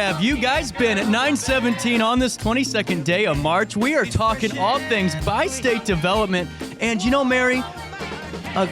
have you guys been? At 9:17 on this 22nd day of March, we are talking all things bi-state development. And you know, Mary,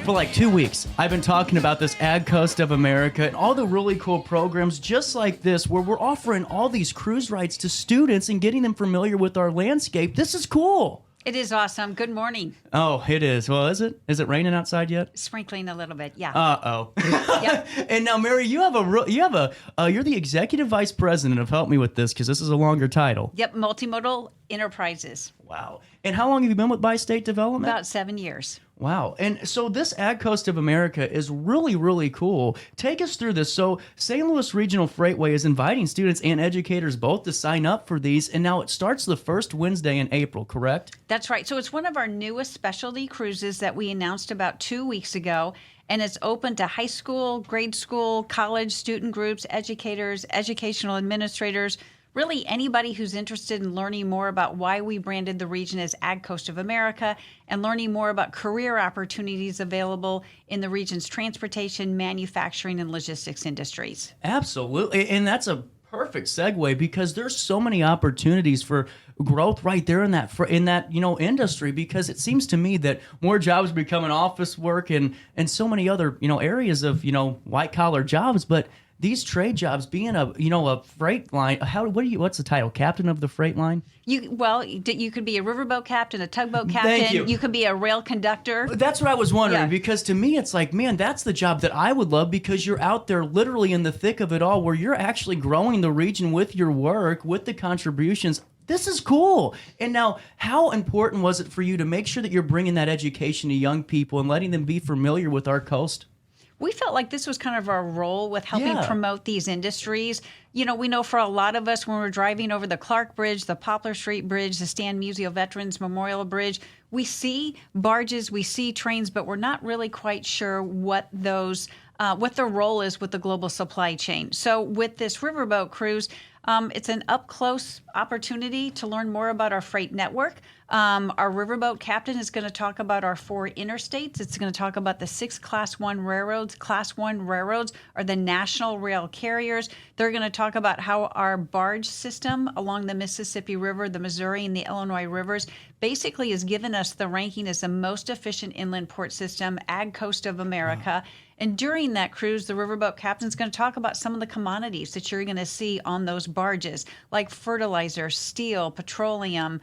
for like 2 weeks, I've been talking about this Ag Coast of America and all the really cool programs just like this, where we're offering all these cruise rides to students and getting them familiar with our landscape. This is cool. It is awesome. Good morning. Oh, it is. Well, is it? Is it raining outside yet? Sprinkling a little bit, yeah. Uh-oh. Yep. And now, Mary, you're the executive vice president of Help Me With This, because this is a longer title. Yep, Multimodal Enterprises. Wow. And how long have you been with Bi-State Development? About 7 years. Wow. And so this Ag Coast of America is really, really cool. Take us through this. So St. Louis Regional Freightway is inviting students and educators both to sign up for these. And now it starts the first Wednesday in April, correct? That's right. So it's one of our newest specialty cruises that we announced about 2 weeks ago. And it's open to high school, grade school, college, student groups, educators, educational administrators, really anybody who's interested in learning more about why we branded the region as Ag Coast of America and learning more about career opportunities available in the region's transportation, manufacturing, and logistics industries. Absolutely. And that's a perfect segue, because there's so many opportunities for growth right there in that industry, because it seems to me that more jobs becoming office work and so many other areas of white collar jobs, but these trade jobs, being a freight line, what's the title? Captain of the freight line? You could be a riverboat captain, a tugboat captain. Thank you. You could be a rail conductor. That's what I was wondering, Yeah. because to me it's like, man, that's the job that I would love, because you're out there literally in the thick of it all, where you're actually growing the region with your work, with the contributions. This is cool. And now, how important was it for you to make sure that you're bringing that education to young people and letting them be familiar with our coast? We felt like this was kind of our role with helping Yeah. promote these industries. We know for a lot of us, when we're driving over the Clark Bridge, the Poplar Street Bridge, the Stan Musial Veterans Memorial Bridge, we see barges, we see trains, but we're not really quite sure what their role is with the global supply chain. So with this riverboat cruise, it's an up-close opportunity to learn more about our freight network. Our riverboat captain is going to talk about our 4 interstates. It's going to talk about the 6 Class 1 railroads. Class 1 railroads are the national rail carriers. They're going to talk about how our barge system along the Mississippi River, the Missouri, and the Illinois rivers basically has given us the ranking as the most efficient inland port system, Ag Coast of America. And during that cruise, the riverboat captain is going to talk about some of the commodities that you're going to see on those barges, like fertilizer, steel, petroleum,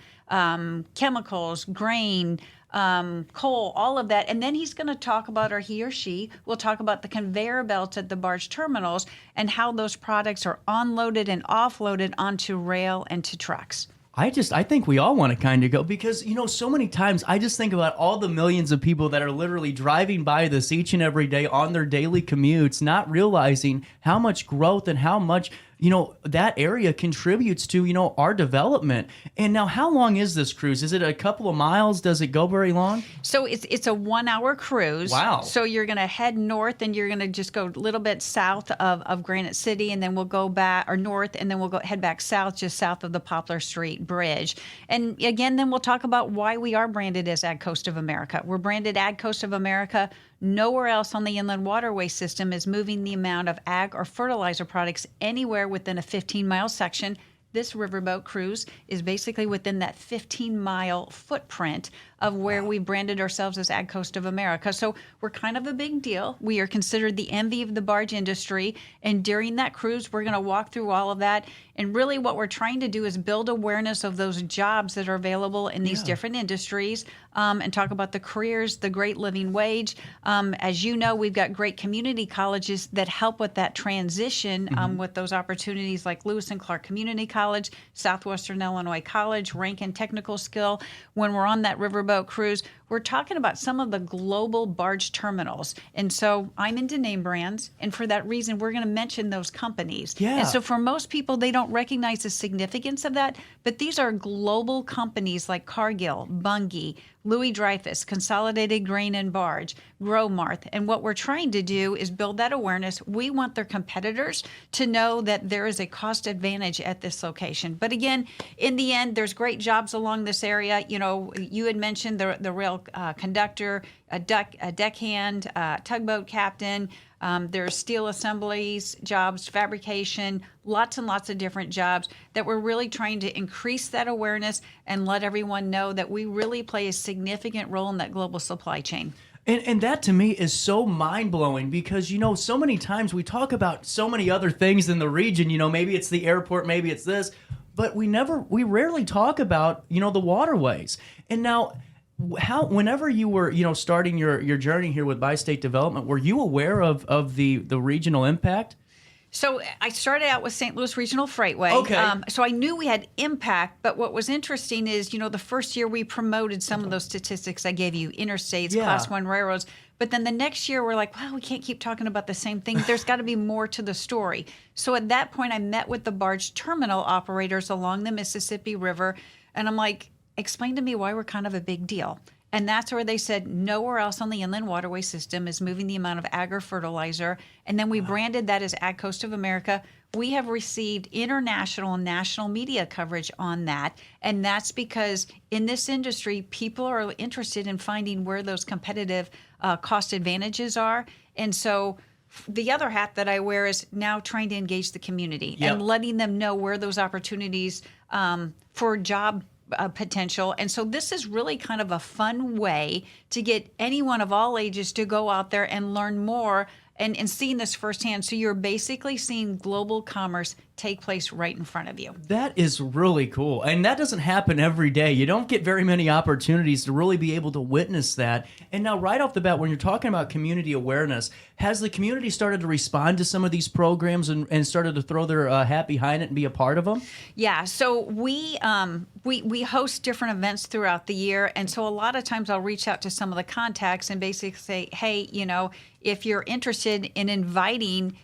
chemicals, grain, coal, all of that. And then he's going to talk about, or he or she will talk about the conveyor belts at the barge terminals and how those products are unloaded and offloaded onto rail and to trucks. I think we all want to kind of go, because, so many times I just think about all the millions of people that are literally driving by this each and every day on their daily commutes, not realizing how much growth and how much, that area contributes to, our development. And now, how long is this cruise? Is it a couple of miles? Does it go very long? So it's a 1-hour cruise. Wow. So you're going to head north, and you're going to just go a little bit south of Granite City, and then we'll go back, or north, and then we'll head back south, just south of the Poplar Street Bridge. And again, then we'll talk about why we are branded as Ag Coast of America. We're branded Ag Coast of America. Nowhere else on the inland waterway system is moving the amount of ag or fertilizer products anywhere within a 15-mile section. This riverboat cruise is basically within that 15-mile footprint of where we branded ourselves as Ag Coast of America. So we're kind of a big deal. We are considered the envy of the barge industry. And during that cruise, we're going to walk through all of that. And really what we're trying to do is build awareness of those jobs that are available in these different industries, and talk about the careers, the great living wage. As you know, we've got great community colleges that help with that transition, with those opportunities, like Lewis and Clark Community College, Southwestern Illinois College, Rankin Technical Skill. When we're on that riverboat cruise, we're talking about some of the global barge terminals. And so I'm into name brands, and for that reason, we're going to mention those companies. Yeah. And so for most people, they don't recognize the significance of that, but these are global companies like Cargill, Bunge, Louis Dreyfus, Consolidated Grain and Barge, Growmarth. And what we're trying to do is build that awareness. We want their competitors to know that there is a cost advantage at this location. But again, in the end, there's great jobs along this area. You had mentioned the rail conductor, a deckhand, tugboat captain, There's steel assemblies, jobs, fabrication, lots and lots of different jobs that we're really trying to increase that awareness and let everyone know that we really play a significant role in that global supply chain. And that to me is so mind blowing because, so many times we talk about so many other things in the region, maybe it's the airport, maybe it's this, but we rarely talk about, the waterways. And now, whenever you were, starting your journey here with Bi-State Development, were you aware of the regional impact? So I started out with St. Louis Regional Freightway. Okay. So I knew we had impact, but what was interesting is, the first year we promoted some of those statistics I gave you, interstates, Class 1 railroads. But then the next year we're like, wow, we can't keep talking about the same thing. There's got to be more to the story. So at that point, I met with the barge terminal operators along the Mississippi River, and I'm like, explain to me why we're kind of a big deal. And that's where they said nowhere else on the inland waterway system is moving the amount of agri-fertilizer. And then we branded that as Ag Coast of America. We have received international and national media coverage on that. And that's because in this industry, people are interested in finding where those competitive cost advantages are. And so the other hat that I wear is now trying to engage the community and letting them know where those opportunities for job potential. And so this is really kind of a fun way to get anyone of all ages to go out there and learn more and seeing this firsthand. So you're basically seeing global commerce take place right in front of you. That is really cool. And that doesn't happen every day. You don't get very many opportunities to really be able to witness that. And now right off the bat, when you're talking about community awareness, has the community started to respond to some of these programs and started to throw their hat behind it and be a part of them? Yeah. So we host different events throughout the year. And so a lot of times I'll reach out to some of the contacts and basically say, hey, if you're interested in inviting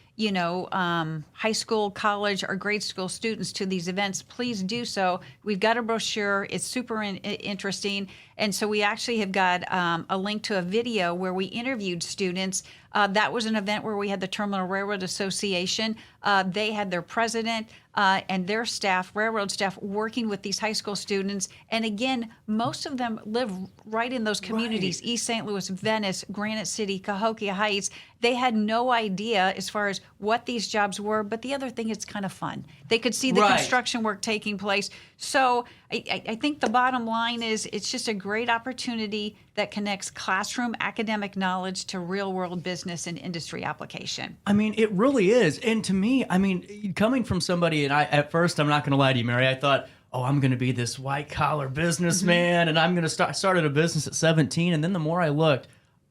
high school, college, or grade school students to these events, please do so. We've got a brochure. It's super interesting. And so we actually have got a link to a video where we interviewed students. That was an event where we had the Terminal Railroad Association. They had their president and their staff, railroad staff, working with these high school students. And again, most of them live right in those communities, East St. Louis, Venice, Granite City, Cahokia Heights. They had no idea as far as what these jobs were, but the other thing, it's kind of fun. They could see the construction work taking place. So I think the bottom line is it's just a great opportunity that connects classroom academic knowledge to real-world business and industry application. I mean, it really is. And to me, coming from somebody, and at first, I'm not going to lie to you, Mary, I thought, oh, I'm going to be this white-collar businessman, and I'm going to started a business at 17, and then the more I looked,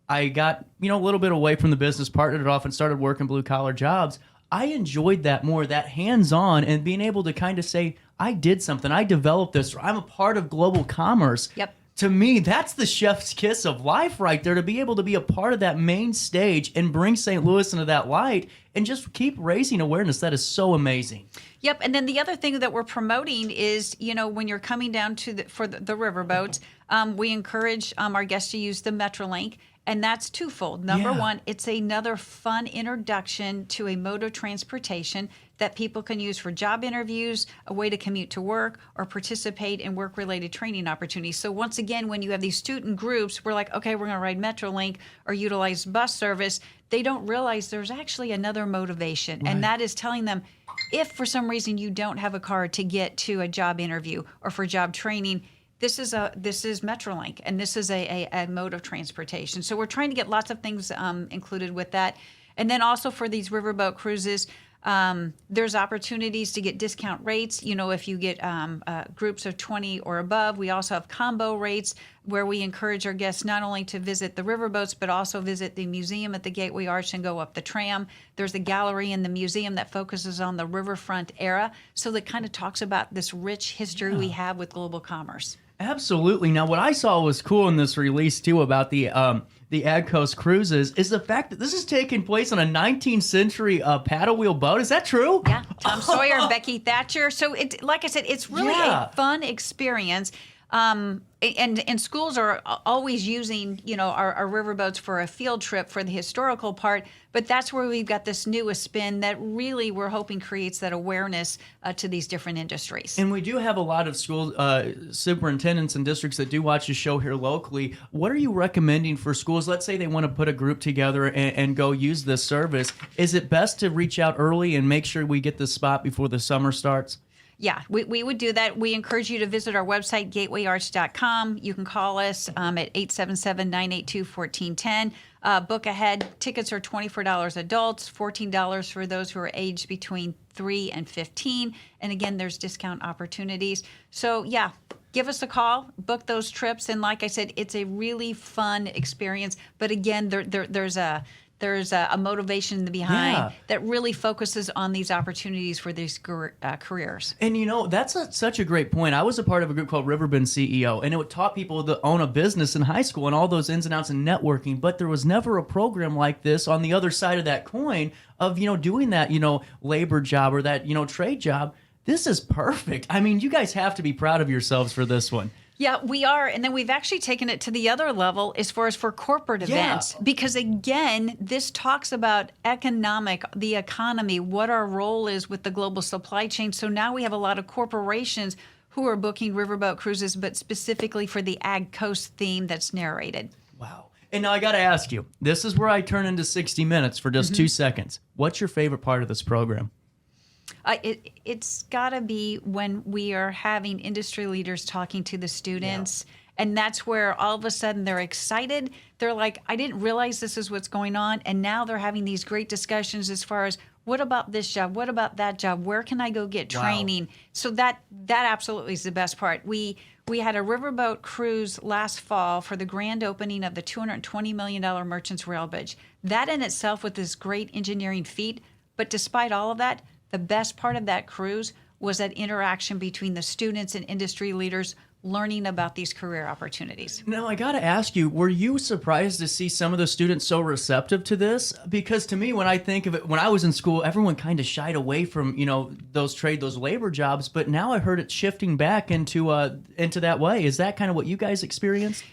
I got, a little bit away from the business, partnered it off, and started working blue-collar jobs. I enjoyed that more, that hands-on, and being able to kind of say, I did something, I developed this, or I'm a part of global commerce. Yep. To me, that's the chef's kiss of life right there, to be able to be a part of that main stage and bring St. Louis into that light and just keep raising awareness. That is so amazing. Yep. And then the other thing that we're promoting is, when you're coming down for the riverboats, we encourage our guests to use the Metrolink. And that's twofold. Number one, it's another fun introduction to a mode of transportation that people can use for job interviews, a way to commute to work, or participate in work-related training opportunities. So once again, when you have these student groups, we're like, okay, we're going to ride Metrolink or utilize bus service. They don't realize there's actually another motivation, and that is telling them, if for some reason you don't have a car to get to a job interview or for job training, this is Metrolink, and this is a mode of transportation. So we're trying to get lots of things included with that. And then also for these riverboat cruises, there's opportunities to get discount rates. If you get groups of 20 or above, we also have combo rates where we encourage our guests not only to visit the riverboats, but also visit the museum at the Gateway Arch and go up the tram. There's a gallery in the museum that focuses on the riverfront era. So that kind of talks about this rich history we have with global commerce. Absolutely. Now, what I saw was cool in this release, too, about the Ag Coast cruises is the fact that this is taking place on a 19th century paddle wheel boat. Is that true? Yeah. Tom Sawyer, Becky Thatcher. So, like I said, it's really a fun experience. And schools are always using, our riverboats for a field trip for the historical part, but that's where we've got this newest spin that really we're hoping creates that awareness to these different industries. And we do have a lot of school superintendents and districts that do watch the show here locally. What are you recommending for schools? Let's say they want to put a group together and go use this service. Is it best to reach out early and make sure we get the spot before the summer starts? Yeah, we would do that. We encourage you to visit our website, gatewayarch.com. You can call us at 877-982-1410. Book ahead. Tickets are $24 adults, $14 for those who are aged between 3 and 15. And again, there's discount opportunities. So yeah, give us a call, book those trips. And like I said, it's a really fun experience. But again, there's a motivation behind that really focuses on these opportunities for these careers. And that's such a great point. I was a part of a group called RiverBend CEO, and it taught people to own a business in high school and all those ins and outs and networking. But there was never a program like this on the other side of that coin of doing that labor job or that trade job. This is perfect. I mean, you guys have to be proud of yourselves for this one. Yeah, we are. And then we've actually taken it to the other level as far as for corporate events. Because again, this talks about the economy, what our role is with the global supply chain. So now we have a lot of corporations who are booking riverboat cruises, but specifically for the Ag Coast theme that's narrated. Wow. And now I got to ask you, this is where I turn into 60 Minutes for just 2 seconds. What's your favorite part of this program? It's got to be when we are having industry leaders talking to the students. Yeah. And that's where all of a sudden they're excited. They're like, I didn't realize this is what's going on. And now they're having these great discussions as far as what about this job? What about that job? Where can I go get training? Wow. So that absolutely is the best part. We had a riverboat cruise last fall for the grand opening of the $220 million Merchants Rail Bridge. That in itself was this great engineering feat. But despite all of that, the best part of that cruise was that interaction between the students and industry leaders learning about these career opportunities. Now, I got to ask you, were you surprised to see some of the students so receptive to this? Because to me, when I think of it, when I was in school, everyone kind of shied away from, those labor jobs. But now I heard it shifting back into that way. Is that kind of what you guys experienced?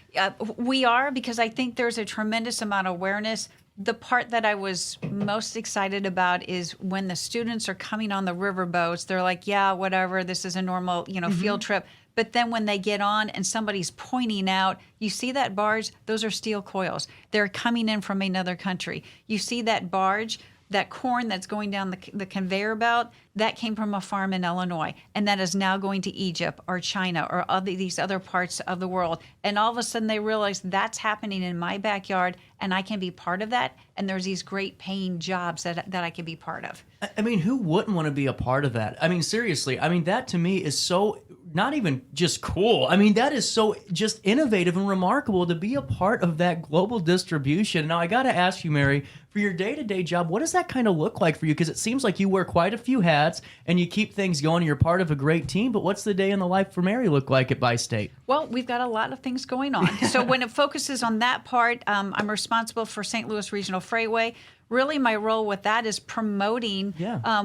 We are, because I think there's a tremendous amount of awareness. The part that I was most excited about is when the students are coming on the river boats, they're like, yeah, whatever, this is a normal, field trip. But then when they get on and somebody's pointing out, you see that barge, those are steel coils. They're coming in from another country. You see that barge, that corn that's going down the conveyor belt, that came from a farm in Illinois, and that is now going to Egypt or China or these other parts of the world. And all of a sudden they realize that's happening in my backyard, and I can be part of that. And there's these great paying jobs that I can be part of. I mean, who wouldn't want to be a part of that? I mean, seriously, that to me is so not even just cool. I mean, that is so just innovative and remarkable to be a part of that global distribution. Now, I got to ask you, Mary, for your day-to-day job, what does that kind of look like for you? Because it seems like you wear quite a few hats and you keep things going. You're part of a great team. But what's the day in the life for Mary look like at Bi-State? Well, we've got a lot of things going on. So when it focuses on that part, I'm responsible for St. Louis Regional Freightway. Really, my role with that is promoting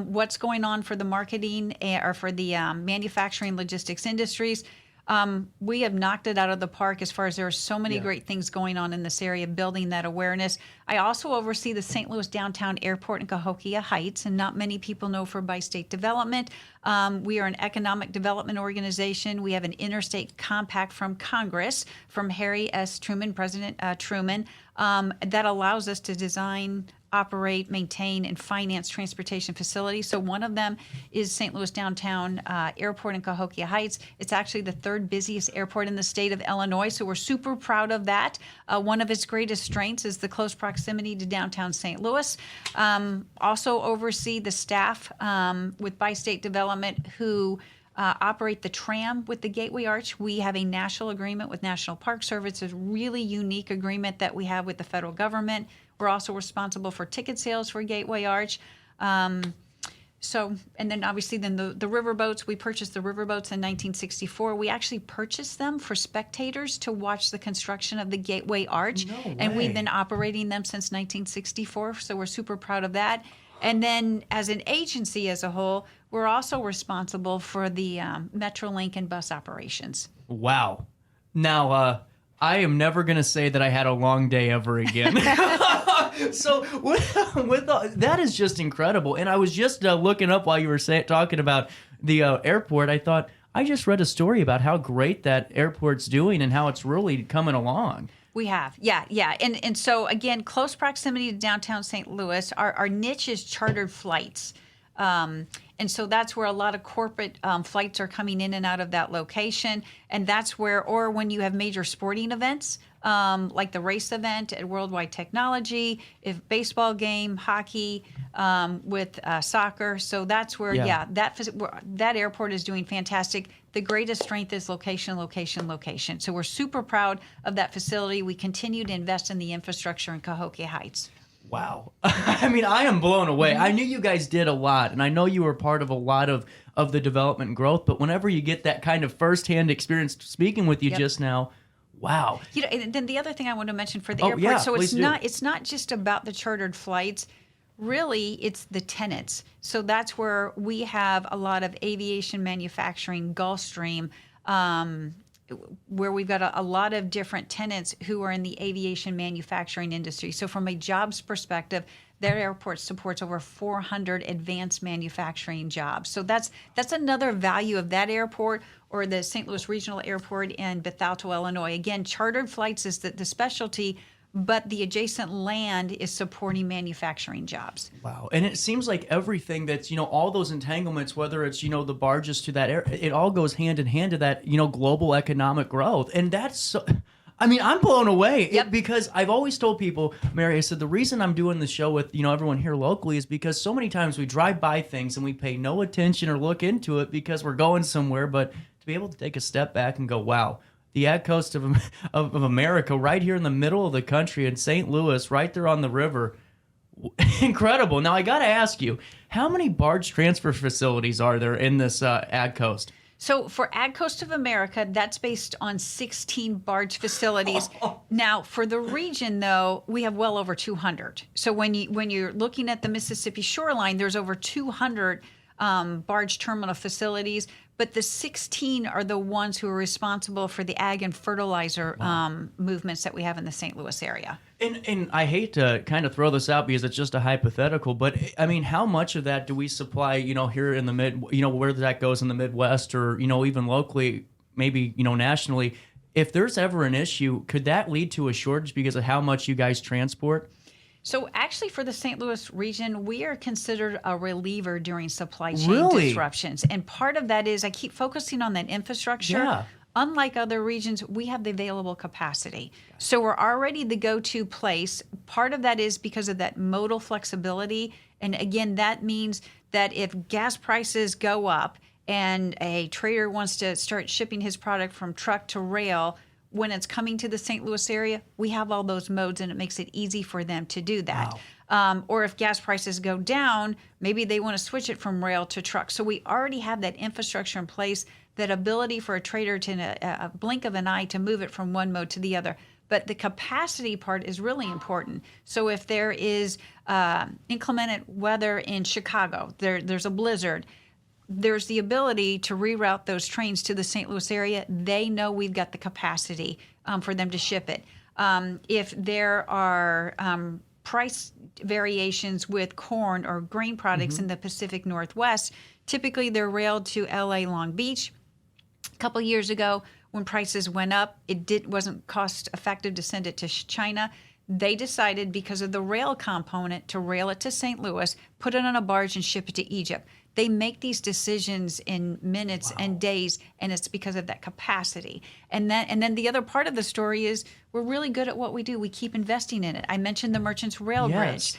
what's going on for the marketing or for the manufacturing logistics industries. We have knocked it out of the park as far as there are so many great things going on in this area, building that awareness. I also oversee the St. Louis Downtown Airport in Cahokia Heights, and not many people know for Bi-State Development. We are an economic development organization. We have an interstate compact from Congress, from Harry S. Truman, President Truman, that allows us to design, operate, maintain, and finance transportation facilities. So one of them is St. Louis Downtown Airport in Cahokia Heights. It's actually the third busiest airport in the state of Illinois, so we're super proud of that. One of its greatest strengths is the close proximity to downtown St. Louis. Also oversee the staff with Bi-State Development who operate the tram with the Gateway Arch. We have a national agreement with National Park Service, a really unique agreement that we have with the federal government. We're also responsible for ticket sales for Gateway Arch. And then obviously the riverboats, we purchased the riverboats in 1964. We actually purchased them for spectators to watch the construction of the Gateway Arch. No way. And we've been operating them since 1964, so we're super proud of that. And then as an agency as a whole, we're also responsible for the Metrolink and bus operations. Wow. Now, I am never going to say that I had a long day ever again. So that is just incredible. And I was just looking up while you were talking about the airport. I thought, I just read a story about how great that airport's doing and how it's really coming along. We have, yeah. And so, again, close proximity to downtown St. Louis. Our niche is chartered flights. And so that's where a lot of corporate flights are coming in and out of that location. And that's where, or when you have major sporting events, like the race event at Worldwide Technology, if baseball game, hockey, with soccer. So that's where, that airport is doing fantastic. The greatest strength is location, location, location. So we're super proud of that facility. We continue to invest in the infrastructure in Cahokia Heights. Wow. I mean, I am blown away. I knew you guys did a lot, and I know you were part of a lot of the development and growth, but whenever you get that kind of firsthand experience speaking with you just now, wow. You know, and then the other thing I want to mention for the airport, so it's not just about the chartered flights. Really, it's the tenants. So that's where we have a lot of aviation manufacturing, Gulfstream, where we've got a lot of different tenants who are in the aviation manufacturing industry. So from a jobs perspective, their airport supports over 400 advanced manufacturing jobs. So that's another value of that airport, or the St. Louis Regional Airport in Bethalto, Illinois. Again, chartered flights is the specialty, but the adjacent land is supporting manufacturing jobs. Wow. And it seems like everything that's, all those entanglements, whether it's, the barges to that air, it all goes hand in hand to that, global economic growth. And that's so, I'm blown away because I've always told people, Mary, I said, the reason I'm doing the show with, everyone here locally is because so many times we drive by things and we pay no attention or look into it because we're going somewhere. But to be able to take a step back and go, wow, the Ag Coast of America, right here in the middle of the country in St. Louis, right there on the river. Incredible. Now, I got to ask you, how many barge transfer facilities are there in this Ag Coast? So for Ag Coast of America, that's based on 16 barge facilities. Now, for the region, though, we have well over 200. So when you're looking at the Mississippi shoreline, there's over 200 barge terminal facilities, but the 16 are the ones who are responsible for the ag and fertilizer movements that we have in the St. Louis area. And I hate to kind of throw this out because it's just a hypothetical, but how much of that do we supply, here in the where that goes in the Midwest or, even locally, maybe, nationally? If there's ever an issue, could that lead to a shortage because of how much you guys transport? So actually for the St. Louis region, we are considered a reliever during supply chain disruptions. And part of that is I keep focusing on that infrastructure. Yeah. Unlike other regions, we have the available capacity. So we're already the go-to place. Part of that is because of that modal flexibility. And again, that means that if gas prices go up and a trader wants to start shipping his product from truck to rail, when it's coming to the St. Louis area, we have all those modes and it makes it easy for them to do that. Wow. Or if gas prices go down, maybe they want to switch it from rail to truck. So we already have that infrastructure in place, that ability for a trader to, in a blink of an eye, to move it from one mode to the other. But the capacity part is really important. So if there is inclement weather in Chicago, there's a blizzard, there's the ability to reroute those trains to the St. Louis area. They know we've got the capacity for them to ship it. If there are price variations with corn or grain products in the Pacific Northwest, typically they're railed to LA Long Beach. A couple of years ago, when prices went up, wasn't cost effective to send it to China. They decided, because of the rail component, to rail it to St. Louis, put it on a barge and ship it to Egypt. They make these decisions in minutes and days, and it's because of that capacity. And then the other part of the story is we're really good at what we do. We keep investing in it. I mentioned the Merchants Rail Bridge.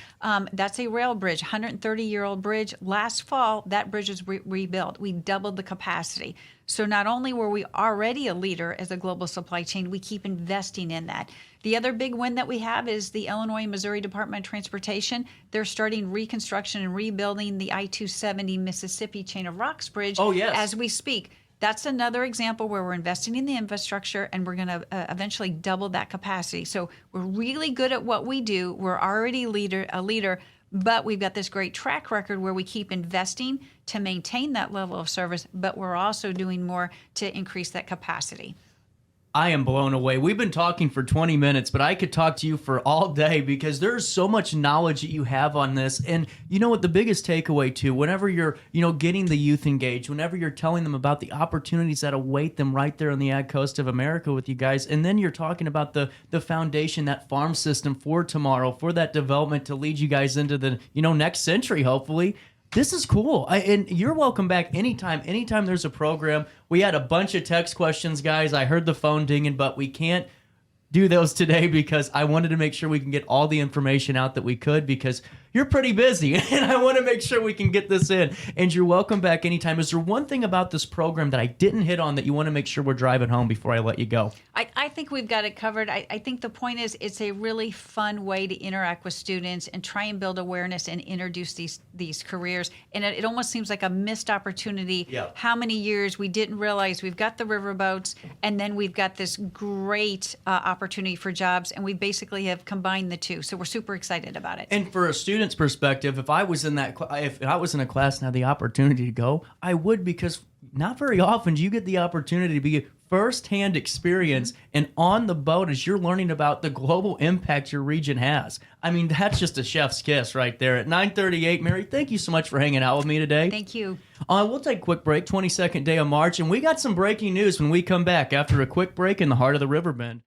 That's a rail bridge, 130-year-old bridge. Last fall, that bridge was rebuilt. We doubled the capacity. So not only were we already a leader as a global supply chain, we keep investing in that. The other big win that we have is the Illinois and Missouri Department of Transportation. They're starting reconstruction and rebuilding the I-270 Mississippi Chain of Rocks Bridge as we speak. That's another example where we're investing in the infrastructure and we're going to eventually double that capacity. So we're really good at what we do. We're already a leader, But we've got this great track record where we keep investing to maintain that level of service, but we're also doing more to increase that capacity. I am blown away. We've been talking for 20 minutes, but I could talk to you for all day because there's so much knowledge that you have on this. And you know what the biggest takeaway too, whenever you're, getting the youth engaged, whenever you're telling them about the opportunities that await them right there on the ag coast of America with you guys, and then you're talking about the foundation, that farm system for tomorrow, for that development to lead you guys into the, next century, hopefully. This is cool. And you're welcome back anytime. Anytime there's a program. We had a bunch of text questions, guys. I heard the phone dinging, but we can't do those today because I wanted to make sure we can get all the information out that we could because you're pretty busy and I want to make sure we can get this in. And you're welcome back anytime. Is there one thing about this program that I didn't hit on that you want to make sure we're driving home before I let you go? I think we've got it covered. I think the point is it's a really fun way to interact with students and try and build awareness and introduce these careers. And it almost seems like a missed opportunity. Yeah. How many years we didn't realize we've got the riverboats and then we've got this great opportunity for jobs, and we basically have combined the two. So we're super excited about it. And for a student's perspective, if I was in a class and had the opportunity to go, I would, because not very often do you get the opportunity to be first-hand experience and on the boat as you're learning about the global impact your region has. I mean, that's just a chef's kiss right there. At 9:38, Mary, thank you so much for hanging out with me today. Thank you. We'll take a quick break, 22nd day of March, and we got some breaking news when we come back after a quick break in the heart of the Riverbend.